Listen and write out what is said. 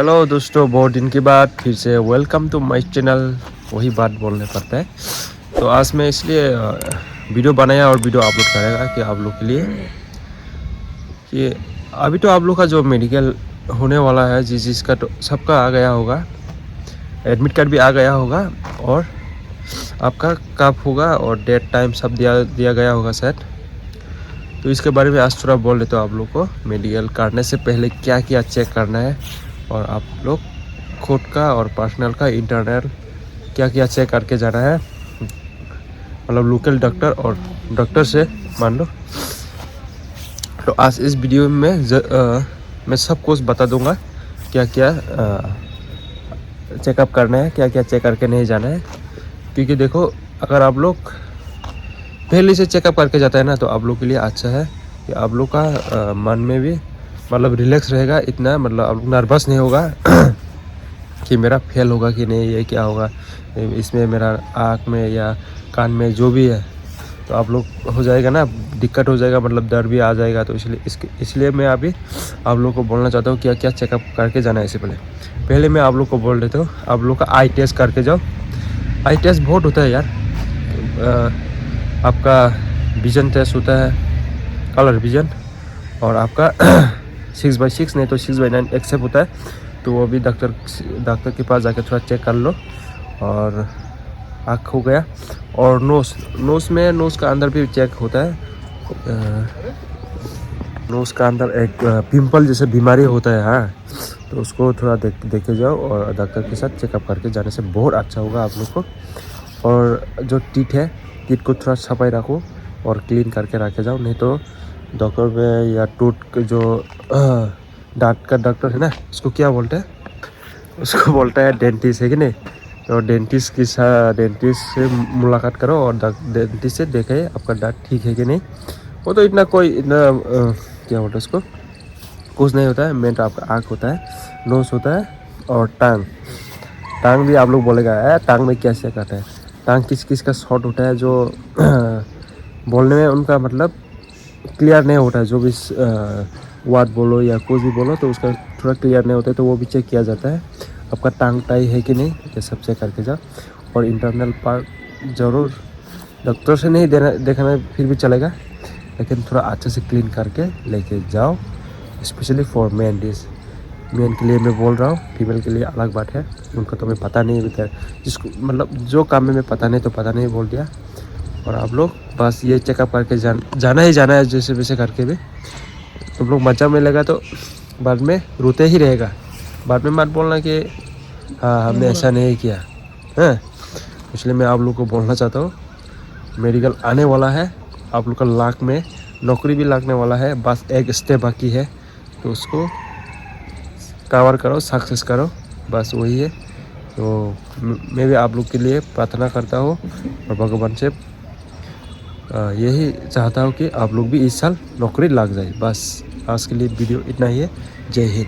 Hello दोस्तों, बहुत दिन के बाद फिर से वेलकम टू माय चैनल। वही बात बोलने पड़ता है। तो आज मैं इसलिए वीडियो बनाया और वीडियो अपलोड करेगा कि आप लोग के लिए कि अभी तो आप लोग का जो मेडिकल होने वाला है जिसका तो सबका आ गया होगा, एडमिट कार्ड भी आ गया होगा और आपका कब होगा और डेट टाइम सब दिया गया होगा शायद। तो इसके बारे में आज थोड़ा बोल देता हूँ आप लोग को। मेडिकल करने से पहले क्या क्या चेक करना है और आप लोग खुद का और पर्सनल का इंटरनल क्या क्या चेक करके जाना है, मतलब लोकल डॉक्टर और डॉक्टर से मान लो। तो आज इस वीडियो में मैं सब कुछ बता दूंगा क्या क्या चेकअप करना है, क्या क्या चेक करके नहीं जाना है। क्योंकि देखो, अगर आप लोग पहले से चेकअप करके जाता है ना तो आप लोग के लिए अच्छा है कि आप लोग का मन में भी मतलब रिलैक्स रहेगा, इतना मतलब आप लोग नर्वस नहीं होगा कि मेरा फेल होगा कि नहीं, ये क्या होगा इसमें, मेरा आँख में या कान में जो भी है तो आप लोग हो जाएगा ना, दिक्कत हो जाएगा, मतलब डर भी आ जाएगा। तो इसलिए मैं अभी आप लोग को बोलना चाहता हूँ क्या क्या चेकअप करके जाना है। इससे पहले मैं आप लोग को बोल देता हूँ, आप लोग का आई टेस्ट करके जाओ। आई टेस्ट बहुत होता है यार। आपका विजन टेस्ट होता है, कलर विजन, और आपका 6/6 नहीं तो 6/9 एक्सेप्ट होता है। तो वो भी डॉक्टर के पास जाके थोड़ा चेक कर लो। और आँख हो गया, और नोज़ का अंदर भी चेक होता है। नोज़ का अंदर एक पिंपल जैसे बीमारी होता है, हाँ, तो उसको थोड़ा देखे जाओ और डॉक्टर के साथ चेकअप करके जाने से बहुत अच्छा होगा आप लोग को। और जो टीथ है, टीथ को थोड़ा सफाई रखो और क्लीन करके रखे जाओ, नहीं तो डॉक्टर में या टूथ जो दांत का डॉक्टर है ना, उसको क्या बोलते हैं, उसको बोलता है डेंटिस्ट, है कि नहीं। तो डेंटिस्ट से मुलाकात करो और डेंटिस्ट से देखे आपका दांत ठीक है कि नहीं। वो तो इतना क्या बोलते हैं उसको, कुछ नहीं होता है। मेन तो आपका आँख होता है, नोज होता है और टांग भी आप लोग बोलेगा टांग में क्या चेक आता है। टांग किस किस का शॉर्ट होता है, जो बोलने में उनका मतलब क्लियर नहीं होता है, जो भी वर्ड बोलो या कुछ भी बोलो तो उसका थोड़ा क्लियर नहीं होता है, तो वो भी चेक किया जाता है। आपका टांग टाई है कि नहीं, ये सब चेक करके जाओ। और इंटरनल पार्ट ज़रूर डॉक्टर से नहीं देखना फिर भी चलेगा, लेकिन थोड़ा अच्छे से क्लीन करके लेके जाओ। स्पेशली फॉर मेन के लिए मैं बोल रहा हूँ, फीमेल के लिए अलग बात है, उनको तो मैं पता नहीं है, जिसको मतलब जो काम में मैं पता नहीं तो पता नहीं बोल दिया। और आप लोग बस ये चेकअप करके जाना ही जाना है, जैसे वैसे करके भी। तुम लोग मजा मिलेगा तो बाद में रोते ही रहेगा, बाद में मत बोलना कि हाँ हमने ऐसा नहीं किया है। इसलिए मैं आप लोग को बोलना चाहता हूँ, मेडिकल आने वाला है, आप लोग का लाख में नौकरी भी लगने वाला है, बस एक स्टेप बाकी है, तो उसको कवर करो, सक्सेस करो, बस वही है। तो मैं भी आप लोग के लिए प्रार्थना करता हूँ और भगवान से यही चाहता हूँ कि आप लोग भी इस साल नौकरी लग जाए। बस आज के लिए वीडियो इतना ही है। जय हिंद।